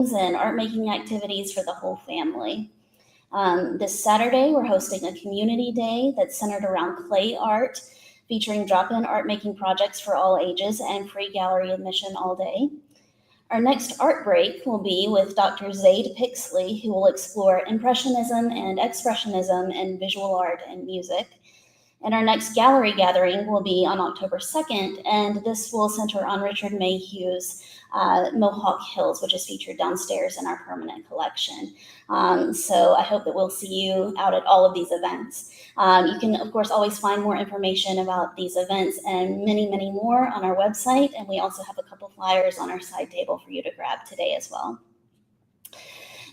and art making activities for the whole family. This Saturday, we're hosting a community day that's centered around clay art, featuring drop-in art making projects for all ages and free gallery admission all day. Our next ArtBreak will be with Dr. Zaid Pixley, who will explore Impressionism and Expressionism in visual art and music. And our next gallery gathering will be on October 2nd, and this will center on Richard Mayhew's Mohawk Hills, which is featured downstairs in our permanent collection. So I hope that we'll see you out at all of these events. You can, of course, always find more information about these events and many, many more on our website, and we also have a couple flyers on our side table for you to grab today as well.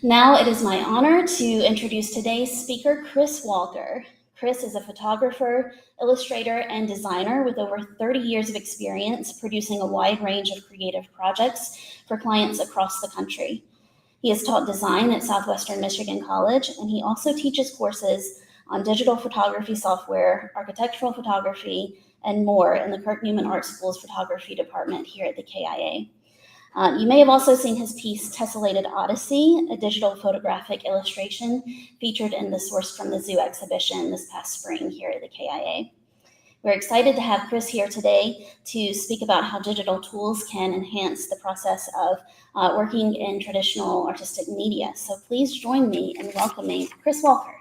Now it is my honor to introduce today's speaker, Kris Walker. Kris is a photographer, illustrator, and designer with over 30 years of experience producing a wide range of creative projects for clients across the country. He has taught design at Southwestern Michigan College, and he also teaches courses on digital photography software, architectural photography, and more in the Kirk Newman Art School's photography department here at the KIA. You may have also seen his piece, Tessellated Odyssey, a digital photographic illustration featured in the Source from the Zoo exhibition this past spring here at the KIA. We're excited to have Kris here today to speak about how digital tools can enhance the process of working in traditional artistic media. So please join me in welcoming Kris Walker.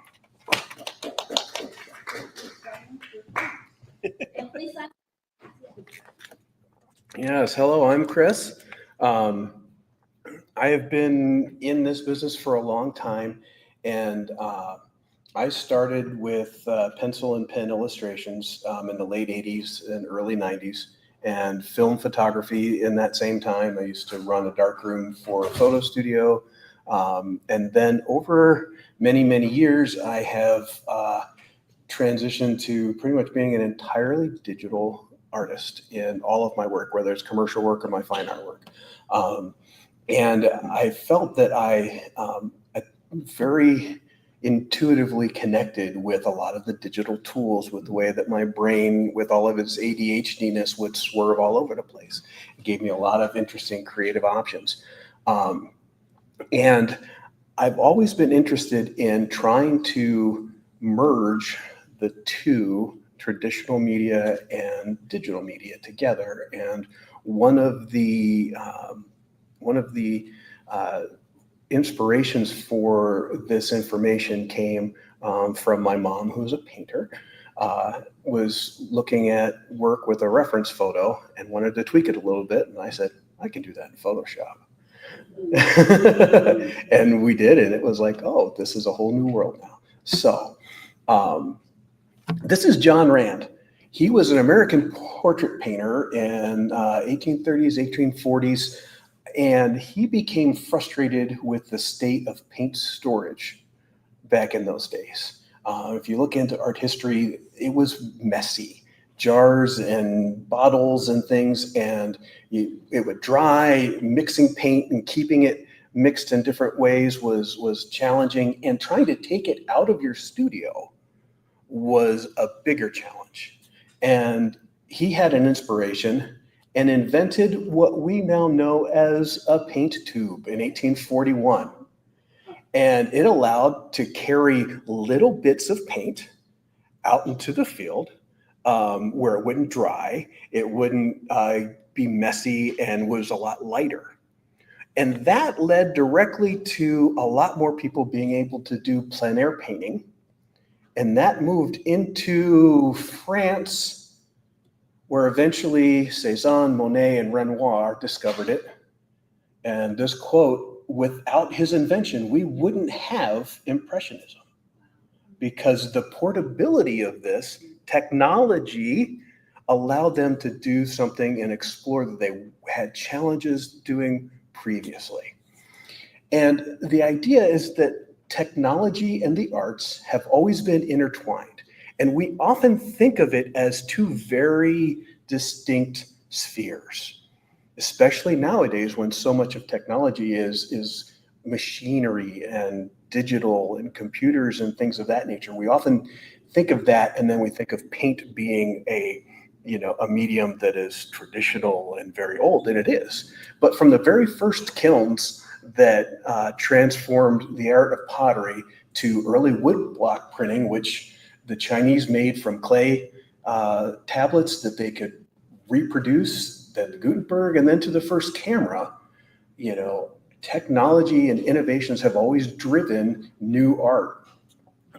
Yes, hello, I'm Kris. I have been in this business for a long time, and I started with pencil and pen illustrations in the late 80s and early 90s, and film photography in that same time. I used to run a darkroom for a photo studio, and then over many, many years, I have transitioned to pretty much being an entirely digital artist in all of my work, whether it's commercial work or my fine art work. And I felt that I very intuitively connected with a lot of the digital tools, with the way that my brain, with all of its ADHD-ness, would swerve all over the place. It gave me a lot of interesting creative options. And I've always been interested in trying to merge the two, traditional media and digital media, together. And one of the inspirations for this information came from my mom, who's a painter, was looking at work with a reference photo and wanted to tweak it a little bit. And I said, I can do that in Photoshop. And we did, and it was like, oh, this is a whole new world now. So this is John Rand. He was an American portrait painter in 1830s, 1840s, and he became frustrated with the state of paint storage back in those days. If you look into art history, it was messy. Jars and bottles and things, and it would dry. Mixing paint and keeping it mixed in different ways was challenging, and trying to take it out of your studio was a bigger challenge. And he had an inspiration and invented what we now know as a paint tube in 1841. And it allowed to carry little bits of paint out into the field where it wouldn't dry, it wouldn't be messy, and was a lot lighter. And that led directly to a lot more people being able to do plein air painting. And that moved into France, where eventually Cézanne, Monet, and Renoir discovered it. And this quote, without his invention, we wouldn't have Impressionism, because the portability of this technology allowed them to do something and explore that they had challenges doing previously. And the idea is that technology and the arts have always been intertwined, and we often think of it as two very distinct spheres, especially nowadays when so much of technology is machinery and digital and computers and things of that nature. We often think of that, and then we think of paint being a medium that is traditional and very old, and it is. But from the very first kilns that transformed the art of pottery to early woodblock printing, which the Chinese made from clay tablets that they could reproduce, then the Gutenberg, and then to the first camera. Technology and innovations have always driven new art.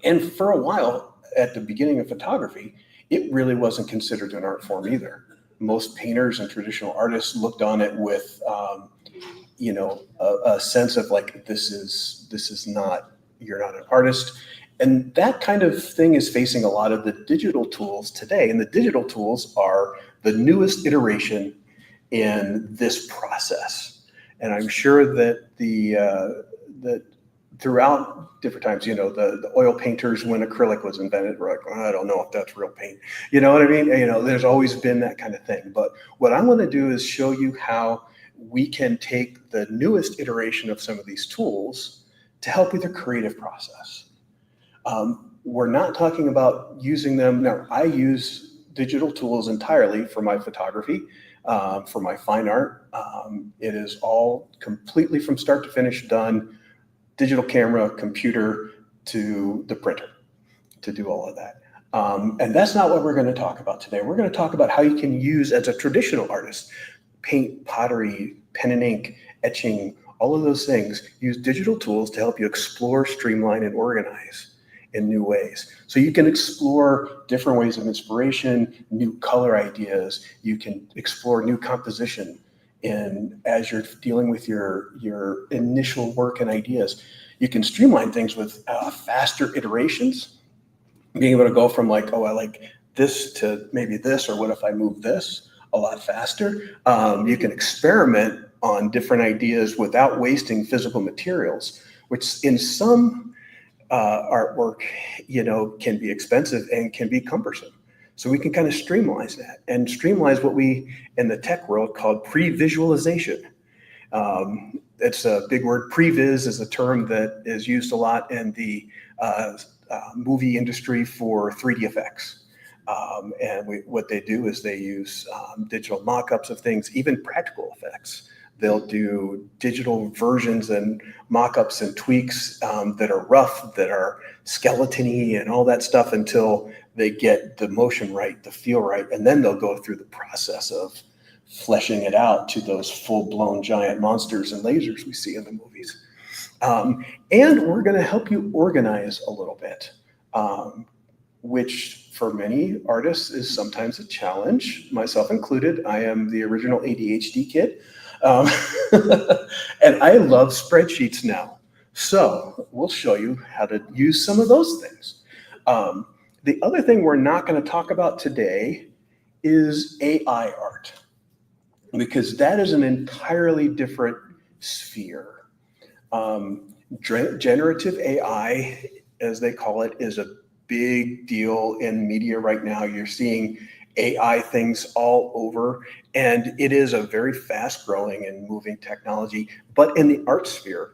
And for a while, at the beginning of photography, it really wasn't considered an art form either. Most painters and traditional artists looked on it with, a sense of like, this is not, you're not an artist. And that kind of thing is facing a lot of the digital tools today. And the digital tools are the newest iteration in this process. And I'm sure that that throughout different times, the oil painters, when acrylic was invented, were like, I don't know if that's real paint. You know what I mean? There's always been that kind of thing. But what I want to do is show you how we can take the newest iteration of some of these tools to help with the creative process. We're not talking about using them. Now, I use digital tools entirely for my photography, for my fine art. It is all completely from start to finish done, digital camera, computer to the printer to do all of that. And that's not what we're going to talk about today. We're going to talk about how you can use, as a traditional artist, paint, pottery, pen and ink, etching, all of those things, use digital tools to help you explore, streamline, and organize in new ways. So you can explore different ways of inspiration, new color ideas. You can explore new composition. And as you're dealing with your initial work and ideas, you can streamline things with faster iterations, being able to go from like, I like this to maybe this, or what if I move this a lot faster. You can experiment on different ideas without wasting physical materials, which in some artwork, can be expensive and can be cumbersome. So we can kind of streamline that, and streamline what we in the tech world called pre-visualization. It's a big word. Previs is a term that is used a lot in the movie industry for 3D effects. What they do is they use digital mock-ups of things, even practical effects. They'll do digital versions and mock-ups and tweaks that are rough, that are skeleton-y and all that stuff until they get the motion right, the feel right, and then they'll go through the process of fleshing it out to those full-blown giant monsters and lasers we see in the movies. And we're going to help you organize a little bit, which for many artists is sometimes a challenge, myself included. I am the original ADHD kid. And I love spreadsheets now. So we'll show you how to use some of those things. The other thing we're not going to talk about today is AI art, because that is an entirely different sphere. Generative AI, as they call it, is a big deal in media right now. You're seeing AI things all over, and it is a very fast growing and moving technology. But in the art sphere,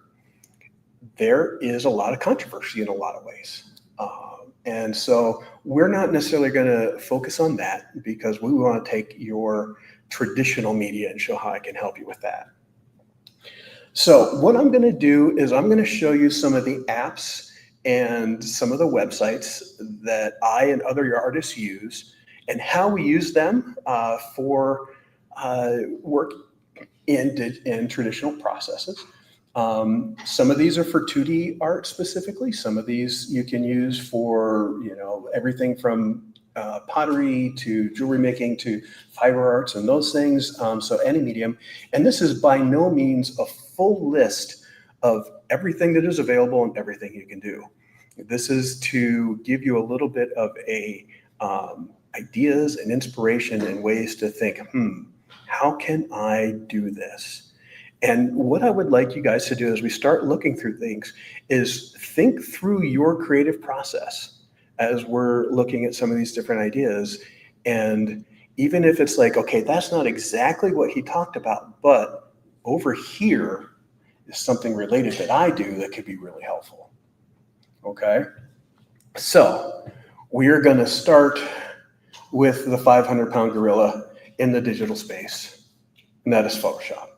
there is a lot of controversy in a lot of ways. And so we're not necessarily going to focus on that, because we want to take your traditional media and show how I can help you with that. So what I'm going to do is I'm going to show you some of the apps and some of the websites that I and other artists use, and how we use them for work in traditional processes. Some of these are for 2D art specifically. Some of these you can use for everything from pottery to jewelry making to fiber arts and those things. So any medium. And this is by no means a full list of everything that is available and everything you can do. This is to give you a little bit of a ideas and inspiration and ways to think, how can I do this? And what I would like you guys to do as we start looking through things is think through your creative process as we're looking at some of these different ideas. And even if it's like, okay, that's not exactly what he talked about, but over here is something related that I do that could be really helpful. Okay? So we are going to start with the 500-pound gorilla in the digital space, and that is Photoshop.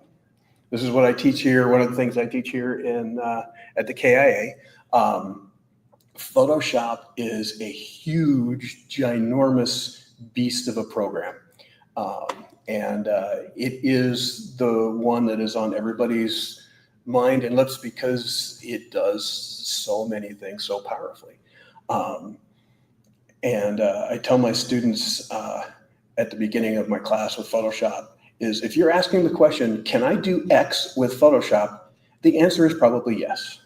This is what I teach here. One of the things I teach here at the KIA. Photoshop is a huge, ginormous beast of a program. It is the one that is on everybody's mind and lips because it does so many things so powerfully. I tell my students at the beginning of my class with Photoshop is if you're asking the question, can I do X with Photoshop? The answer is probably yes.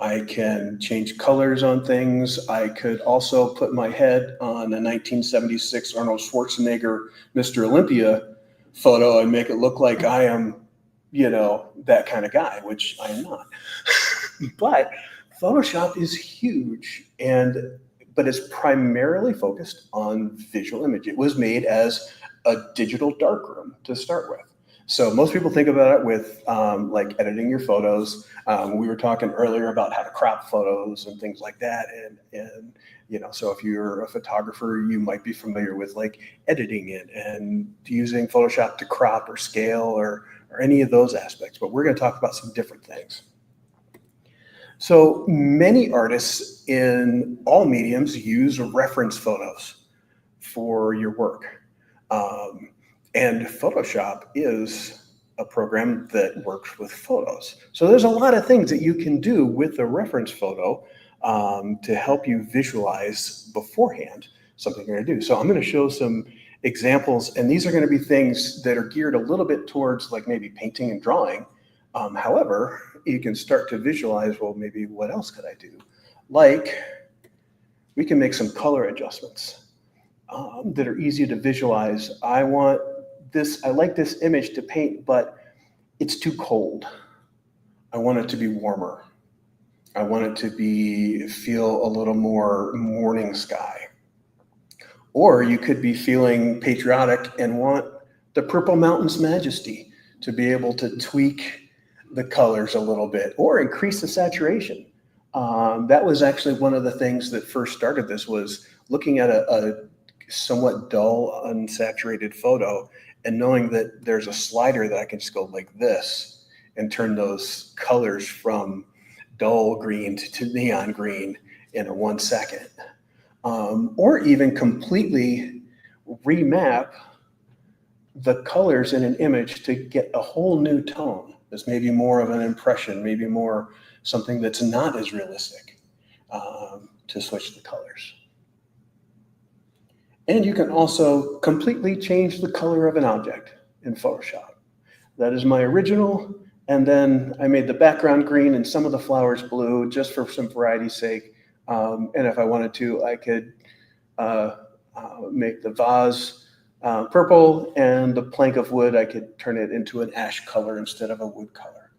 I can change colors on things. I could also put my head on a 1976 Arnold Schwarzenegger Mr. Olympia photo and make it look like I am, that kind of guy, which I am not. But Photoshop is huge, but it's primarily focused on visual image. It was made as a digital darkroom to start with. So most people think about it with like editing your photos. We were talking earlier about how to crop photos and things like that. And so if you're a photographer, you might be familiar with like editing it and using Photoshop to crop or scale or any of those aspects. But we're going to talk about some different things. So many artists in all mediums use reference photos for your work. And Photoshop is a program that works with photos. So there's a lot of things that you can do with a reference photo to help you visualize beforehand something you're going to do. So I'm going to show some examples, and these are going to be things that are geared a little bit towards like maybe painting and drawing. However, you can start to visualize, well, maybe what else could I do? Like we can make some color adjustments that are easy to visualize. I like this image to paint, but it's too cold. I want it to be warmer. I want it to feel a little more morning sky. Or you could be feeling patriotic and want the Purple Mountain's majesty to be able to tweak the colors a little bit or increase the saturation. That was actually one of the things that first started this, was looking at a somewhat dull, unsaturated photo and knowing that there's a slider that I can just go like this and turn those colors from dull green to neon green in 1 second. Or even completely remap the colors in an image to get a whole new tone. That's maybe more of an impression, maybe more something that's not as realistic, to switch the colors. And you can also completely change the color of an object in Photoshop. That is my original, and then I made the background green and some of the flowers blue just for some variety's sake. And if I wanted to, I could make the vase purple, and the plank of wood, I could turn it into an ash color instead of a wood color.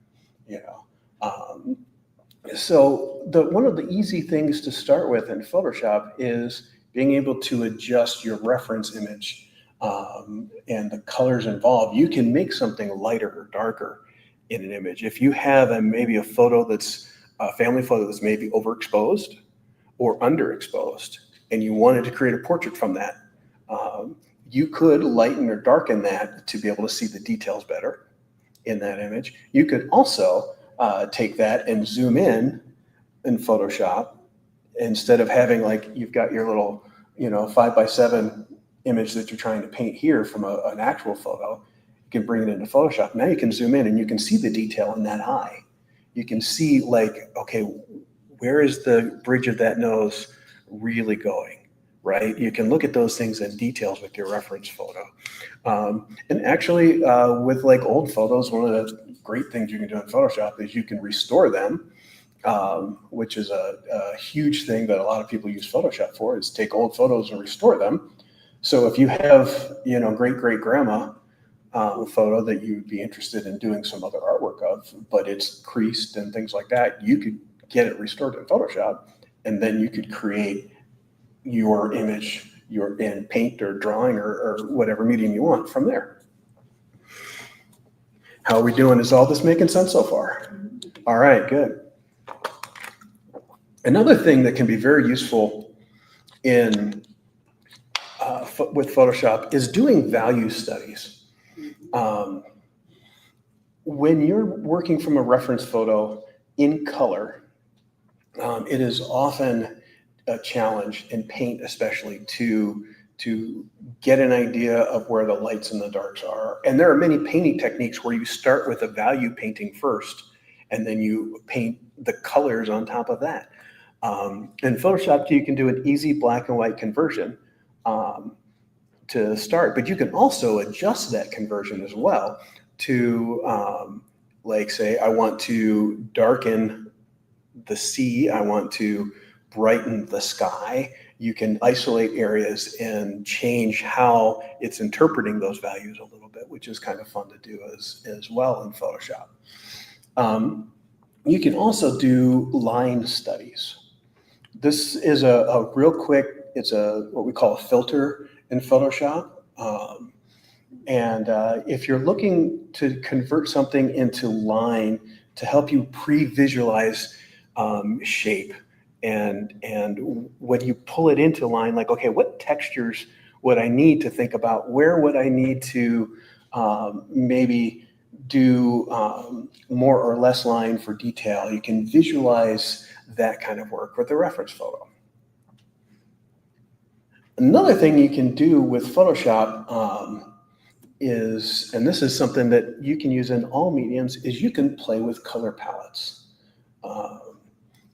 So one of the easy things to start with in Photoshop is being able to adjust your reference image and the colors involved. You can make something lighter or darker in an image. If you have maybe a photo that's a family photo that's maybe overexposed or underexposed, and you wanted to create a portrait from that, you could lighten or darken that to be able to see the details better in that image. You could also take that and zoom in Photoshop. Instead of having like you've got your little 5x7 image that you're trying to paint here from an actual photo, you can bring it into Photoshop. Now you can zoom in and you can see the detail in that eye. You can see like, okay, where is the bridge of that nose really going, right? You can look at those things in details with your reference photo. And actually with like old photos, one of the great things you can do in Photoshop is you can restore them. Which is a huge thing that a lot of people use Photoshop for, is take old photos and restore them. So if you have, great-great-grandma photo that you'd be interested in doing some other artwork of, but it's creased and things like that, you could get it restored in Photoshop, and then you could create your image in paint or drawing or whatever medium you want from there. How are we doing? Is all this making sense so far? All right, good. Another thing that can be very useful with Photoshop is doing value studies. What value studies are? Value studies are basically, when you're working from a reference photo in color, it is often a challenge in paint, especially to get an idea of where the lights and the darks are. And there are many painting techniques where you start with a value painting first, and then you paint the colors on top of that. In Photoshop, you can do an easy black and white conversion to start, but you can also adjust that conversion as well to, like, say, I want to darken the sea, I want to brighten the sky. You can isolate areas and change how it's interpreting those values a little bit, which is kind of fun to do as well in Photoshop. You can also do line studies. This is a real quick, it's what we call a filter in Photoshop. If you're looking to convert something into line to help you pre-visualize shape, and when you pull it into line, like, okay, what textures would I need to think about? Where would I need to maybe do more or less line for detail? You can visualize that kind of work with a reference photo. Another thing you can do with Photoshop is, and this is something that you can use in all mediums, is you can play with color palettes.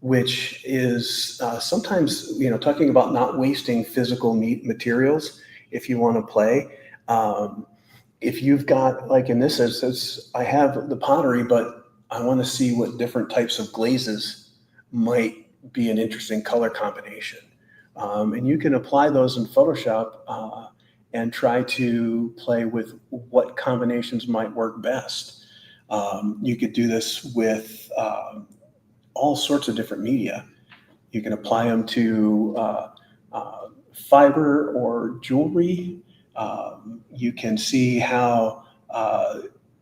Which is sometimes, talking about not wasting physical materials if you want to play. If you've got, like in this instance, I have the pottery, but I want to see what different types of glazes might be an interesting color combination. And you can apply those in Photoshop and try to play with what combinations might work best. You could do this with all sorts of different media. You can apply them to fiber or jewelry. You can see how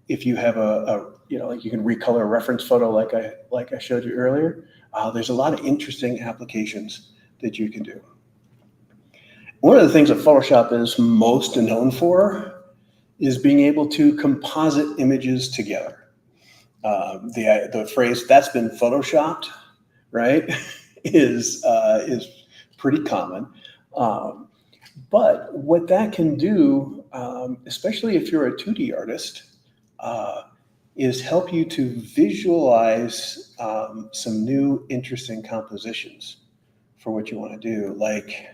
if you have like you can recolor a reference photo like I showed you earlier. There's a lot of interesting applications that you can do. One of the things that Photoshop is most known for is being able to composite images together. The phrase "that's been photoshopped," right, is pretty common. But what that can do, especially if you're a 2D artist, is help you to visualize some new interesting compositions for what you want to do, like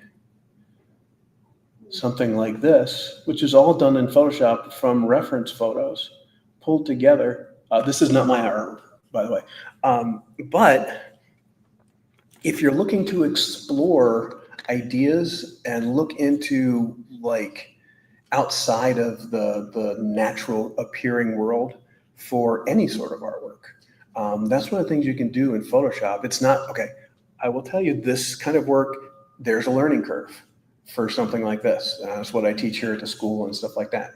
something like this, which is all done in Photoshop from reference photos pulled together. This is not my art, by the way. But if you're looking to explore ideas and look into, like, outside of the natural appearing world for any sort of artwork, that's one of the things you can do in Photoshop. It's not, okay, I will tell you, this kind of work, there's a learning curve for something like this. That's what I teach here at the school and stuff like that.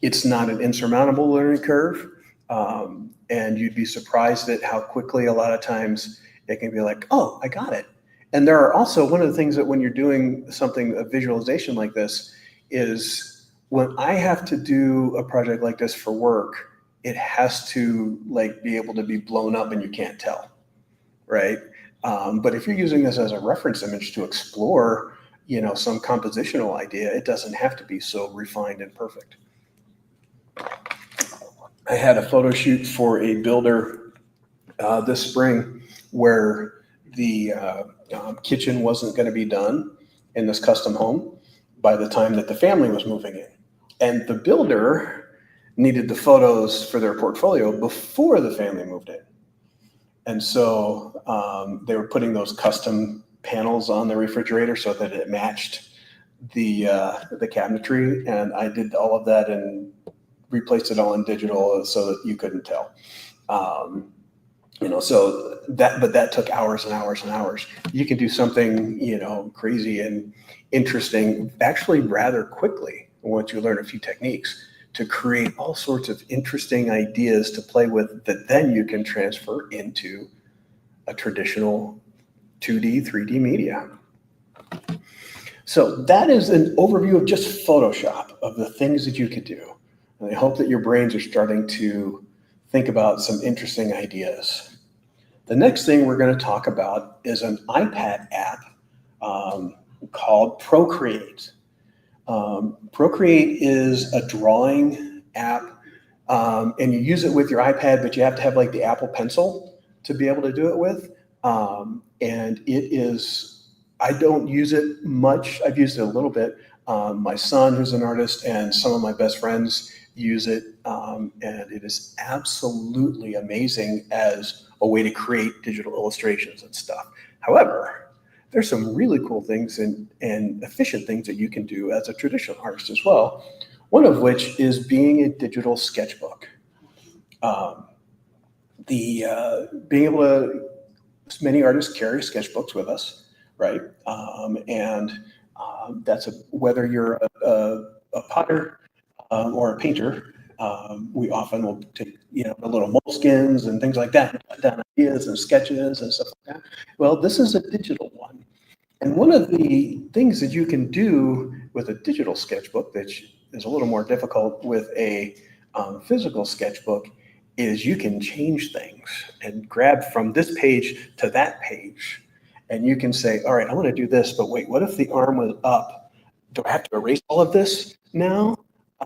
It's not an insurmountable learning curve. And you'd be surprised at how quickly a lot of times it can be like, oh, I got it. And there are also, one of the things that when you're doing something, a visualization like this, is when I have to do a project like this for work, it has to, like, be able to be blown up and you can't tell, right? But if you're using this as a reference image to explore, some compositional idea, it doesn't have to be so refined and perfect. I had a photo shoot for a builder this spring where the kitchen wasn't going to be done in this custom home by the time that the family was moving in. And the builder needed the photos for their portfolio before the family moved in. And so they were putting those custom panels on the refrigerator so that it matched the cabinetry. And I did all of that and replaced it all in digital so that you couldn't tell. So that took hours and hours and hours. You can do something, crazy and interesting, actually rather quickly once you learn a few techniques to create all sorts of interesting ideas to play with that then you can transfer into a traditional 2D, 3D media. So that is an overview of just Photoshop, of the things that you could do. And I hope that your brains are starting to think about some interesting ideas. The next thing we're going to talk about is an iPad app called Procreate. Procreate is a drawing app, and you use it with your iPad, but you have to have like the Apple Pencil to be able to do it with. And it is, I don't use it much. I've used it a little bit. My son, who's an artist, and some of my best friends use it, and it is absolutely amazing as a way to create digital illustrations and stuff. However, there's some really cool things and efficient things that you can do as a traditional artist as well, one of which is being a digital sketchbook. Being able to, many artists carry sketchbooks with us, right? That's whether you're a potter or a painter, we often will take, the little moleskins and things like that, and put down ideas and sketches and stuff like that. Well, this is a digital one. And one of the things that you can do with a digital sketchbook that is a little more difficult with a physical sketchbook is you can change things and grab from this page to that page. And you can say, all right, I want to do this, but wait, what if the arm was up? Do I have to erase all of this now?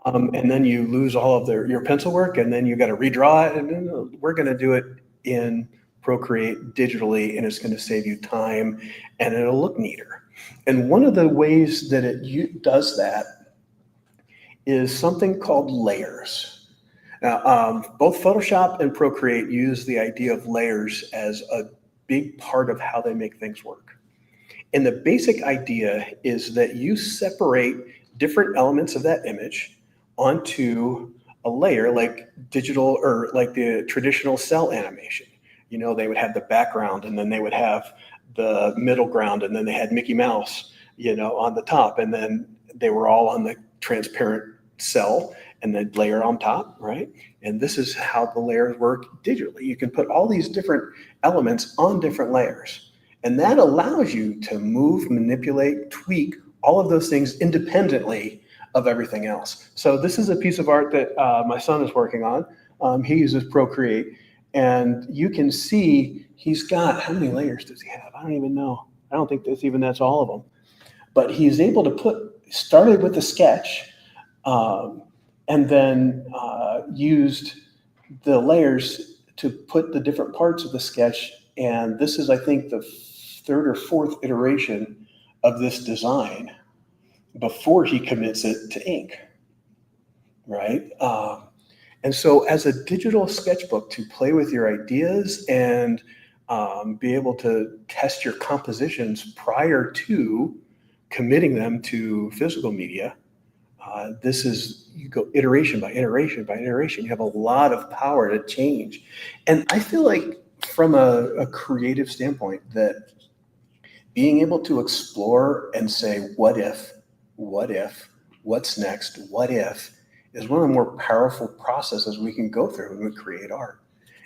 And then you lose all of your pencil work, and then you got to redraw it. And then we're going to do it in Procreate digitally, and it's going to save you time, and it'll look neater. And one of the ways that it does that is something called layers. Now, both Photoshop and Procreate use the idea of layers as a big part of how they make things work. And the basic idea is that you separate different elements of that image onto a layer like digital, or like the traditional cell animation. They would have the background, and then they would have the middle ground, and then they had Mickey Mouse, on the top, and then they were all on the transparent cell and then layer on top, right? And this is how the layers work digitally. You can put all these different elements on different layers, and that allows you to move, manipulate, tweak all of those things independently of everything else. So this is a piece of art that my son is working on. He uses Procreate, and you can see he's got, how many layers does he have? I don't even know. I don't think that's all of them. But he's able to started with a sketch, and then used the layers to put the different parts of the sketch. And this is, I think, the third or fourth iteration of this design before he commits it to ink, right? And so as a digital sketchbook, to play with your ideas and be able to test your compositions prior to committing them to physical media, this is, you go iteration by iteration by iteration. You have a lot of power to change. And I feel like from a creative standpoint, that being able to explore and say, what if, what's next, what if, is one of the more powerful processes we can go through when we create art.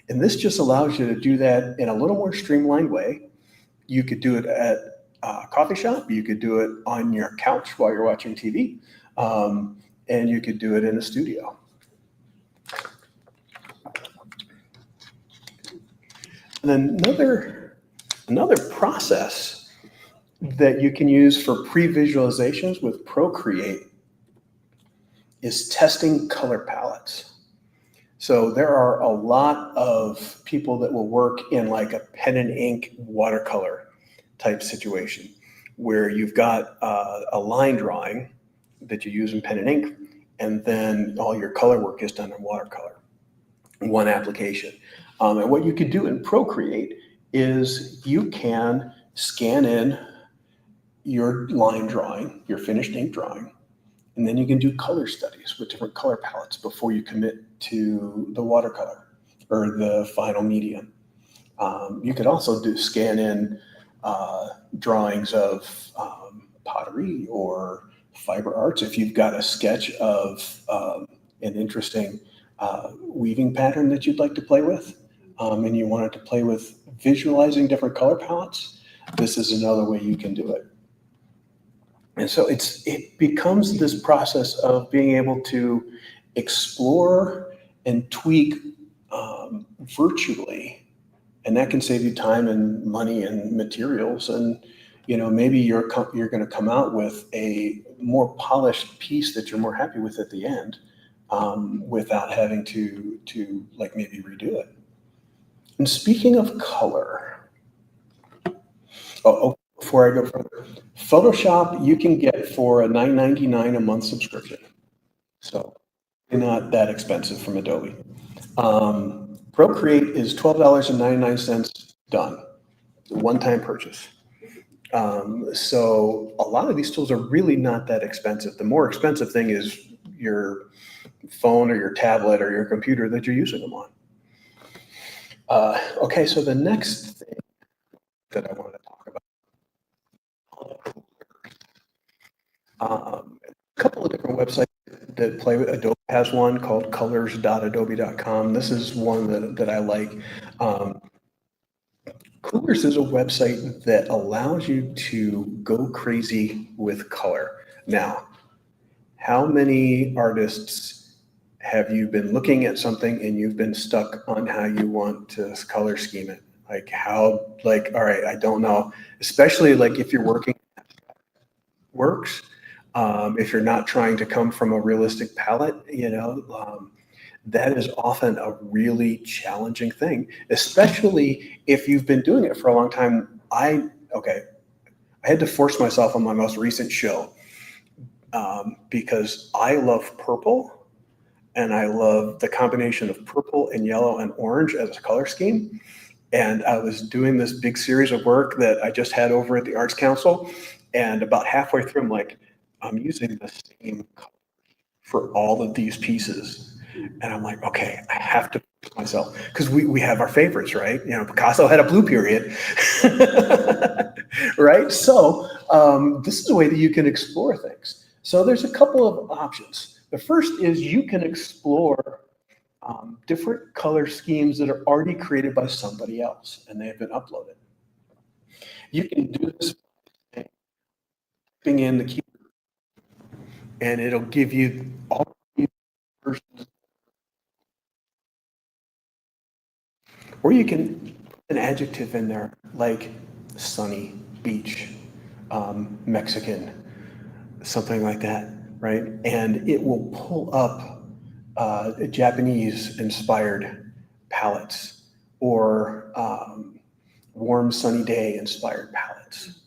And this just allows you to do that in a little more streamlined way. You could do it at a coffee shop. You could do it on your couch while you're watching TV. And you could do it in a studio. And then another process that you can use for pre-visualizations with Procreate is testing color palettes. So there are a lot of people that will work in like a pen and ink watercolor type situation, where you've got a line drawing that you use in pen and ink, and then all your color work is done in watercolor, one application. And what you could do in Procreate is you can scan in your line drawing, your finished ink drawing, and then you can do color studies with different color palettes before you commit to the watercolor or the final medium. You could also scan in drawings of pottery or fiber arts. If you've got a sketch of an interesting weaving pattern that you'd like to play with, and you wanted to play with visualizing different color palettes, this is another way you can do it. And so it becomes this process of being able to explore and tweak virtually, and that can save you time and money and materials. And maybe you're going to come out with a more polished piece that you're more happy with at the end, without having to like maybe redo it. And speaking of color, before I go further, Photoshop you can get for a $9.99 a month subscription, so not that expensive from Adobe. Procreate is $12.99 done, one-time purchase. So a lot of these tools are really not that expensive. The more expensive thing is your phone or your tablet or your computer that you're using them on. Okay, so the next thing that I wanted to talk about, a couple of different websites that play with Adobe has one called colors.adobe.com. This is one that I like. Coolers is a website that allows you to go crazy with color. Now, how many artists have you been looking at something and you've been stuck on how you want to color scheme it? All right, I don't know, especially like if you're working works, if you're not trying to come from a realistic palette, that is often a really challenging thing, especially if you've been doing it for a long time. I had to force myself on my most recent show, because I love purple and I love the combination of purple and yellow and orange as a color scheme. And I was doing this big series of work that I just had over at the Arts Council. And about halfway through, I'm like, I'm using the same color for all of these pieces. And I'm like, okay, I have to force myself, because we have our favorites, right? Picasso had a blue period, right? So this is a way that you can explore things. So there's a couple of options. The first is you can explore different color schemes that are already created by somebody else and they have been uploaded. You can do this by typing in the keyword, and it'll give you all the versions. Or you can put an adjective in there like sunny, beach, Mexican, something like that, right? And it will pull up Japanese-inspired palettes or warm, sunny day inspired palettes.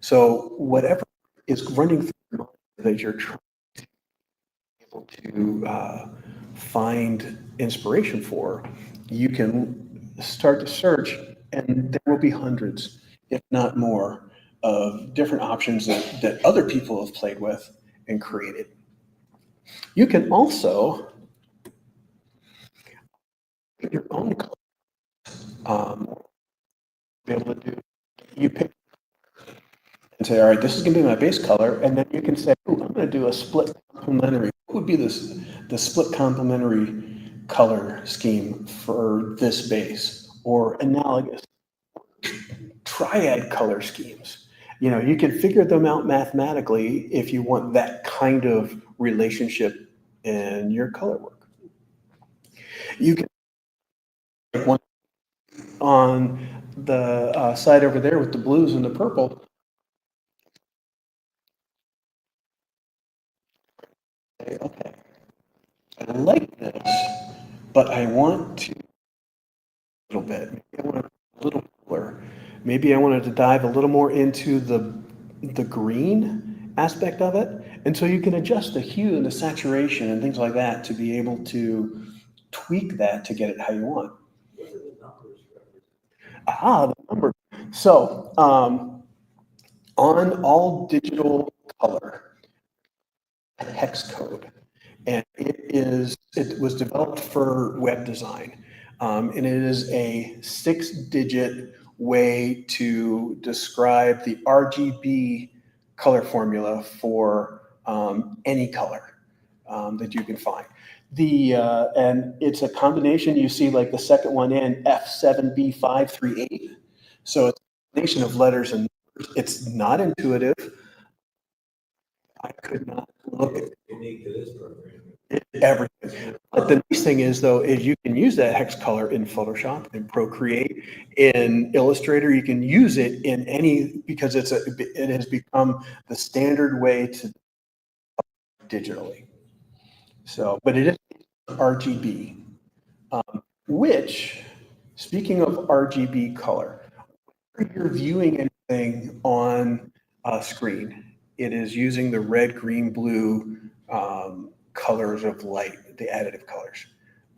So whatever is running through your mind that you're trying to be able to find inspiration for, you can start to search, and there will be hundreds, if not more, of different options that other people have played with and created. You can also pick your own color. Be able to do, you pick and say, all right, this is going to be my base color, and then you can say, I'm going to do a split complementary. What would be the split complementary color scheme for this base, or analogous triad color schemes? You can figure them out mathematically if you want that kind of relationship in your color work. You can one on the side over there with the blues and the purple. Okay, I like this, but I want to a little bit. Maybe I want a little cooler. Maybe I wanted to dive a little more into the green aspect of it. And so you can adjust the hue and the saturation and things like that to be able to tweak that to get it how you want. The number. So on all digital color, hex code, and it was developed for web design, and it is a 6-digit way to describe the RGB color formula for any color that you can find. And it's a combination. You see, like the second one in F7B538. So it's a combination of letters and numbers. It's not intuitive. I could not look at unique to this program. everything. But the nice thing is, though, is you can use that hex color in Photoshop, in Procreate, in Illustrator. You can use it in any, because it has become the standard way to digitally. So, but it is RGB, which, speaking of RGB color, when you're viewing anything on a screen, it is using the red, green, blue colors of light, the additive colors,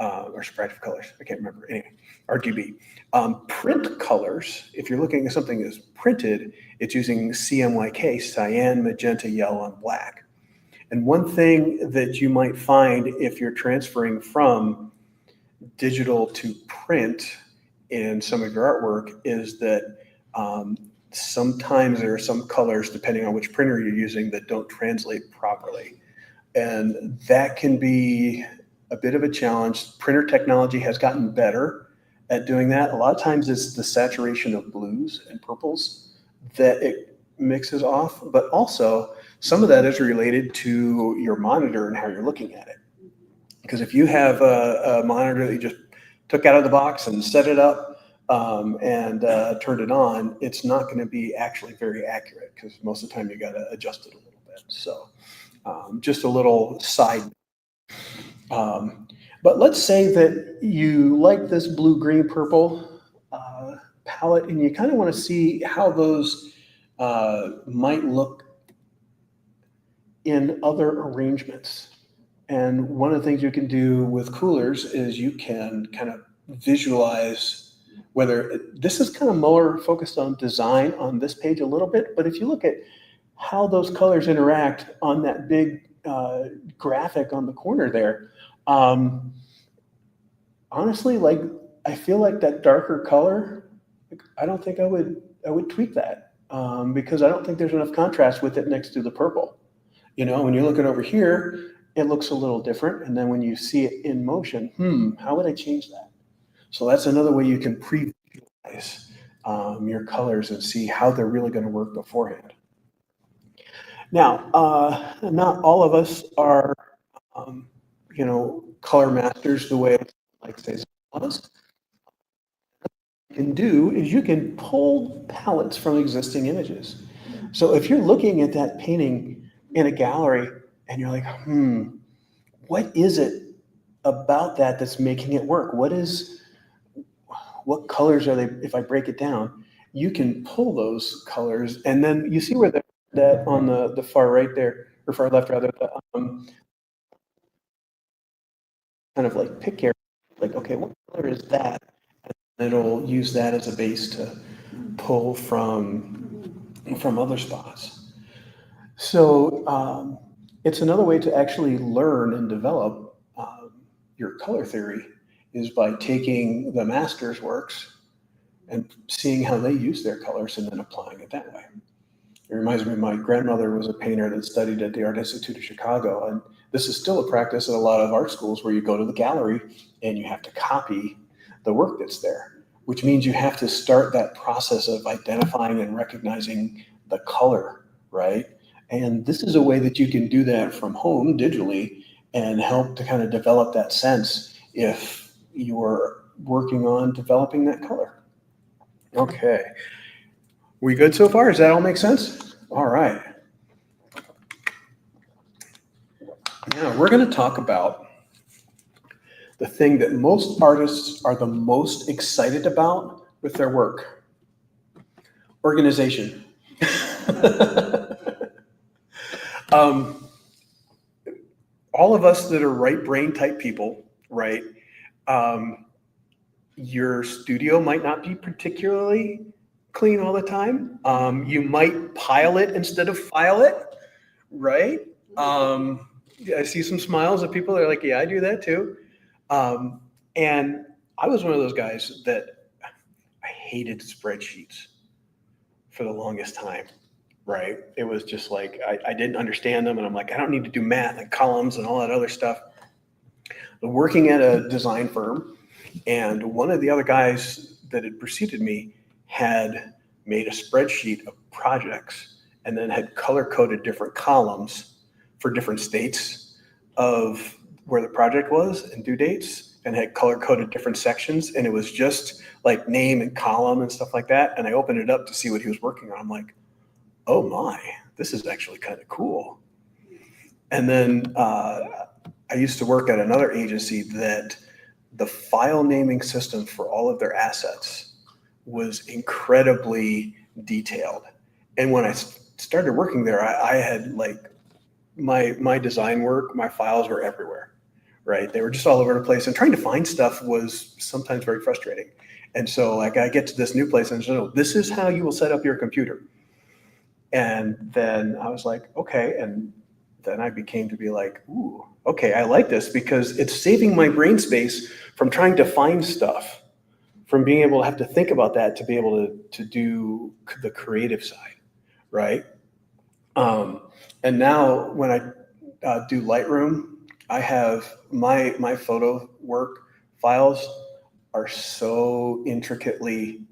or spread colors. I can't remember. Anyway, RGB. Print colors, if you're looking at something that's printed, it's using CMYK, cyan, magenta, yellow, and black. And one thing that you might find if you're transferring from digital to print in some of your artwork is that sometimes there are some colors, depending on which printer you're using, that don't translate properly. And that can be a bit of a challenge. Printer technology has gotten better at doing that. A lot of times it's the saturation of blues and purples that it mixes off, but also some of that is related to your monitor and how you're looking at it. Because if you have a monitor that you just took out of the box and set it up and turned it on, it's not going to be actually very accurate, because most of the time you got to adjust it a little bit. So just a little side. But let's say that you like this blue, green, purple palette, and you kind of want to see how those might look in other arrangements. And one of the things you can do with coolers is you can kind of visualize whether this is kind of more focused on design on this page a little bit, but if you look at how those colors interact on that big graphic on the corner there, honestly, like, I feel like that darker color, I don't think I would tweak that because I don't think there's enough contrast with it next to the purple. You know, when you look at over here, it looks a little different. And then when you see it in motion, how would I change that? So that's another way you can pre-visualize your colors and see how they're really going to work beforehand. Now, not all of us are, color masters the way, like, say, was. What you can do is you can pull palettes from existing images. So if you're looking at that painting in a gallery and you're like, what is it about that that's making it work? What colors are they? If I break it down, you can pull those colors, and then you see where that on the far right there, or far left rather, kind of like pick area, like, okay, what color is that? And it'll use that as a base to pull from other spots. So it's another way to actually learn and develop your color theory, is by taking the master's works and seeing how they use their colors and then applying it that way. It reminds me, my grandmother was a painter that studied at the Art Institute of Chicago, and this is still a practice at a lot of art schools where you go to the gallery and you have to copy the work that's there, which means you have to start that process of identifying and recognizing the color, right? And this is a way that you can do that from home digitally and help to kind of develop that sense if you're working on developing that color. Okay. We good so far? Does that all make sense? All right. Now we're going to talk about the thing that most artists are the most excited about with their work: organization. All of us that are right brain type people, right? Your studio might not be particularly clean all the time. You might pile it instead of file it, right? I see some smiles of people that are like, yeah, I do that too. And I was one of those guys that I hated spreadsheets for the longest time, right? It was just like, I didn't understand them. And I'm like, I don't need to do math and columns and all that other stuff. But working at a design firm, and one of the other guys that had preceded me had made a spreadsheet of projects and then had color-coded different columns for different states of where the project was and due dates, and had color coded different sections. And it was just like name and column and stuff like that. And I opened it up to see what he was working on. I'm like, oh my, this is actually kind of cool. And then I used to work at another agency that the file naming system for all of their assets was incredibly detailed. And when I started working there, I had like my design work, my files were everywhere, right? They were just all over the place, and trying to find stuff was sometimes very frustrating. And so like I get to this new place and I said, no, this is how you will set up your computer. And then I was like, okay. And then I became to be like, ooh, okay, I like this because it's saving my brain space from trying to find stuff, from being able to have to think about that to be able to do the creative side, right? And now when I do Lightroom, I have my photo work files are so intricately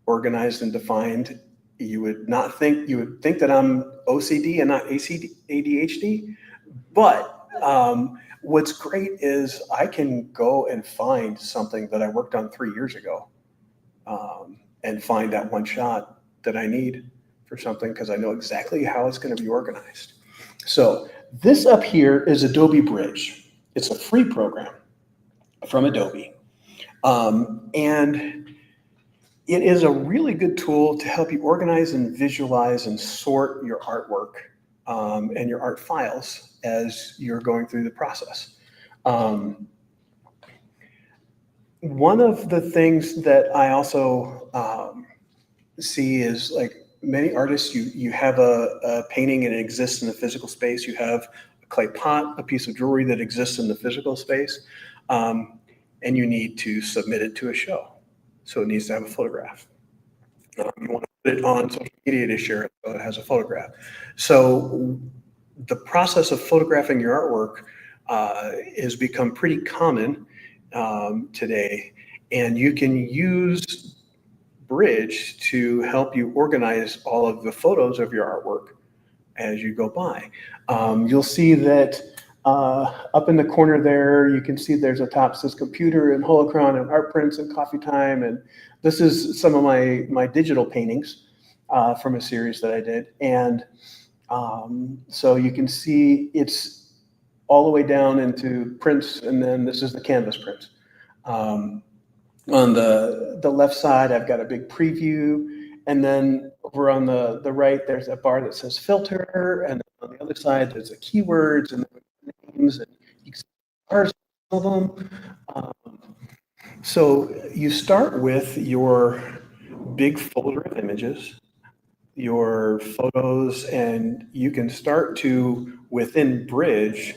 organized and defined. You would think that I'm OCD and not ADHD, but what's great is I can go and find something that I worked on 3 years ago, and find that one shot that I need for something because I know exactly how it's going to be organized. So this up here is Adobe Bridge. It's a free program from Adobe. And it is a really good tool to help you organize and visualize and sort your artwork and your art files as you're going through the process. One of the things that I also see is like many artists, you have a painting and it exists in the physical space. You have a clay pot, a piece of jewelry that exists in the physical space, and you need to submit it to a show. So it needs to have a photograph. You want to put it on social media to share it so it has a photograph. So the process of photographing your artwork has become pretty common today, and you can use Bridge to help you organize all of the photos of your artwork as you go by. You'll see that up in the corner there, you can see there's a top says computer and holocron and art prints and coffee time. And this is some of my digital paintings from a series that I did. And so you can see it's all the way down into prints, and then this is the canvas prints. On the left side, I've got a big preview, and then over on the right, there's a bar that says filter, and on the other side, there's the keywords and the names, and you can see bars of them. So you start with your big folder of images, your photos, and you can start to, within Bridge,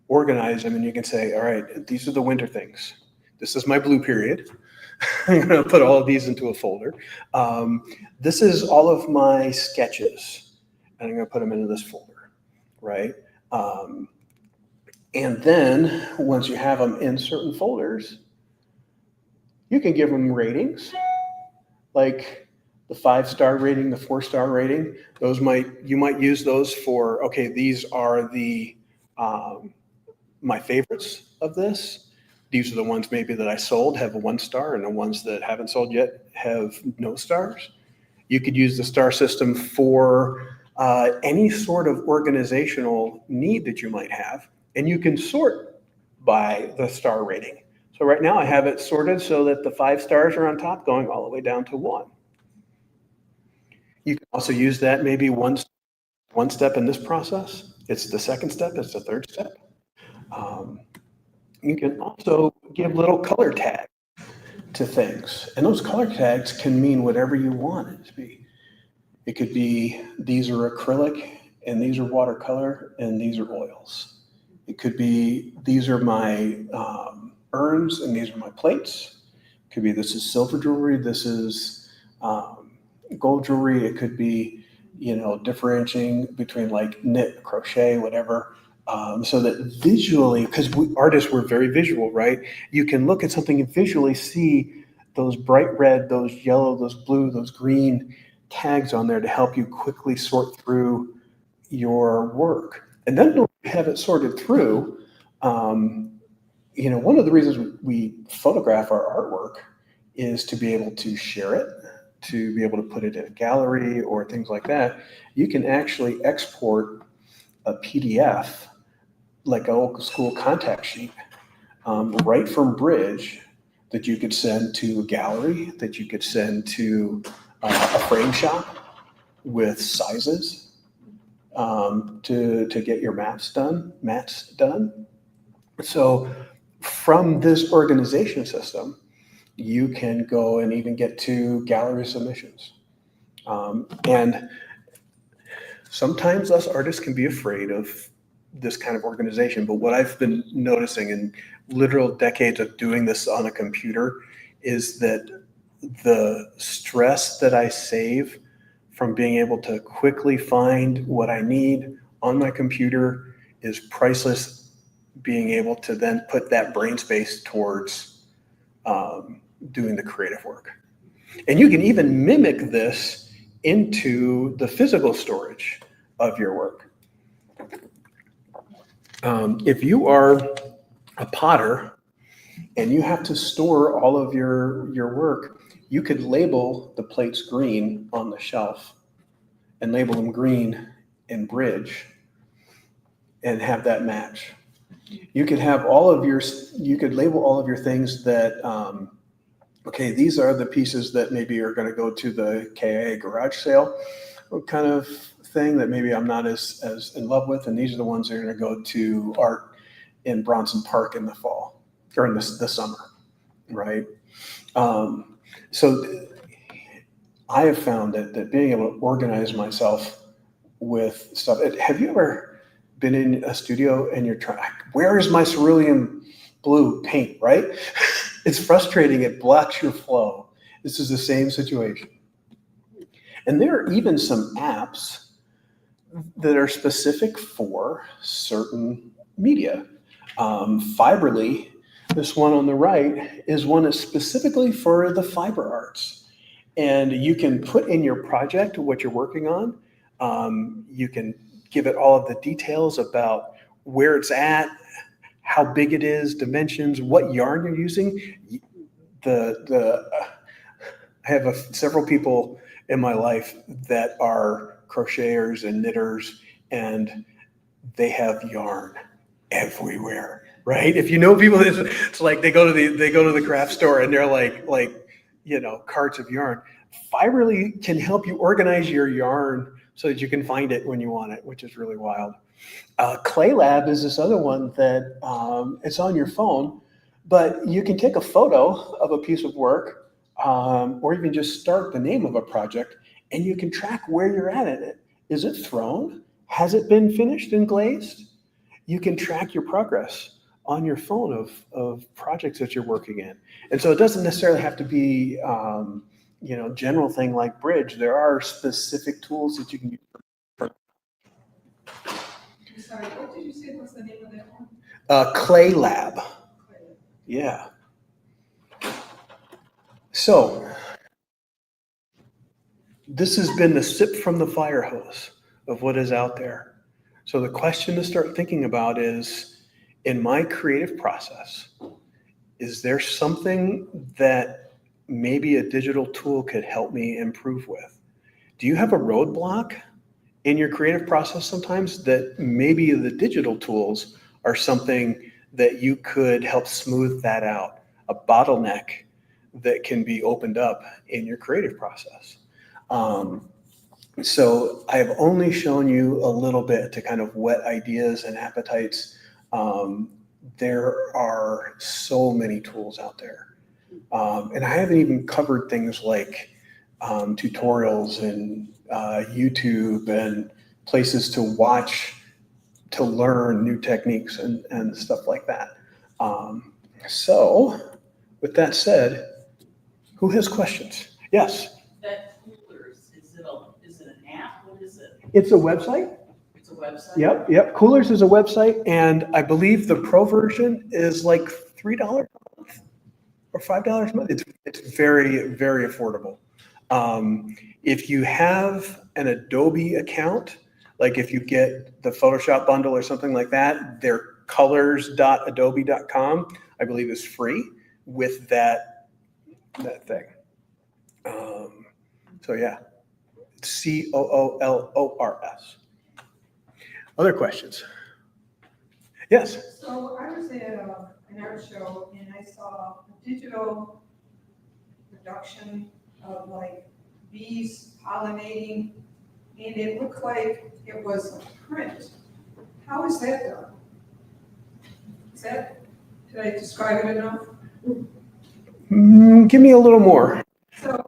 organize them, and you can say, all right, these are the winter things. This is my blue period. I'm going to put all of these into a folder. This is all of my sketches, and I'm going to put them into this folder, right? And then once you have them in certain folders, you can give them ratings, like the 5-star rating, the 4-star rating. You might use those for, okay, these are the my favorites of this. These are the ones maybe that I sold have a 1 star, and the ones that haven't sold yet have no stars. You could use the star system for any sort of organizational need that you might have, and you can sort by the star rating. So right now I have it sorted so that the 5 stars are on top going all the way down to 1. You can also use that maybe one step in this process. It's the second step, it's the third step. You can also give little color tags to things, and those color tags can mean whatever you want it to be. It could be these are acrylic, and these are watercolor, and these are oils. It could be these are my urns, and these are my plates. It could be this is silver jewelry, this is gold jewelry. It could be, differentiating between like knit, crochet, whatever. So that visually, because artists were very visual, right? You can look at something and visually see those bright red, those yellow, those blue, those green tags on there to help you quickly sort through your work. And then when you have it sorted through, one of the reasons we photograph our artwork is to be able to share it, to be able to put it in a gallery or things like that. You can actually export a PDF, like an old school contact sheet, right from Bridge, that you could send to a gallery, that you could send to a frame shop with sizes, to get your mats done. So from this organization system, you can go and even get to gallery submissions. And sometimes us artists can be afraid of this kind of organization, but what I've been noticing in literal decades of doing this on a computer is that the stress that I save from being able to quickly find what I need on my computer is priceless, being able to then put that brain space towards doing the creative work. And you can even mimic this into the physical storage of your work. If you are a potter and you have to store all of your work, you could label the plates green on the shelf and label them green in Bridge and have that match. You could have you could label all of your things that, okay, these are the pieces that maybe are going to go to the KIA garage sale kind of thing that maybe I'm not as in love with. And these are the ones that are going to go to art in Bronson Park in the fall or in the summer, right? So I have found that being able to organize myself with stuff. Have you ever been in a studio and you're trying, where is my cerulean blue paint, right? It's frustrating. It blocks your flow. This is the same situation. And there are even some apps that are specific for certain media. Fiberly, this one on the right, is one that's specifically for the fiber arts. And you can put in your project what you're working on. You can give it all of the details about where it's at, how big it is, dimensions, what yarn you're using. I have several people in my life that are crocheters and knitters, and they have yarn everywhere, right? If you know people, it's like they go to the craft store and they're like carts of yarn. Fiberly can help you organize your yarn so that you can find it when you want it, which is really wild. Clay Lab is this other one that it's on your phone, but you can take a photo of a piece of work, or even just start the name of a project, and you can track where you're at in it. Is it thrown? Has it been finished and glazed? You can track your progress on your phone of projects that you're working in. And so it doesn't necessarily have to be general thing like Bridge. There are specific tools that you can use. Sorry, what did you say was the name of that one? Clay Lab. Yeah. So this has been the sip from the fire hose of what is out there. So the question to start thinking about is, in my creative process, is there something that maybe a digital tool could help me improve with? Do you have a roadblock in your creative process sometimes that maybe the digital tools are something that you could help smooth that out, a bottleneck that can be opened up in your creative process? So I have only shown you a little bit to kind of whet ideas and appetites. There are so many tools out there. And I haven't even covered things like tutorials and YouTube and places to watch to learn new techniques and stuff like that. So with that said, who has questions? Yes. That Coolers, is it an app? What is it? It's a website. It's a website? Yep. Coolers is a website, and I believe the pro version is like $3 a month or $5 a month. It's very, very affordable. If you have an Adobe account, like if you get the Photoshop bundle or something like that, they're colors.adobe.com. I believe is free with that thing. So yeah, COOLORS. Other questions? Yes. So I was at an art show and I saw a digital production of like bees pollinating, and it looked like it was a print. How is that done? Did I describe it enough? Give me a little more. So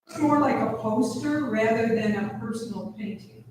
it's more like a poster rather than a personal painting.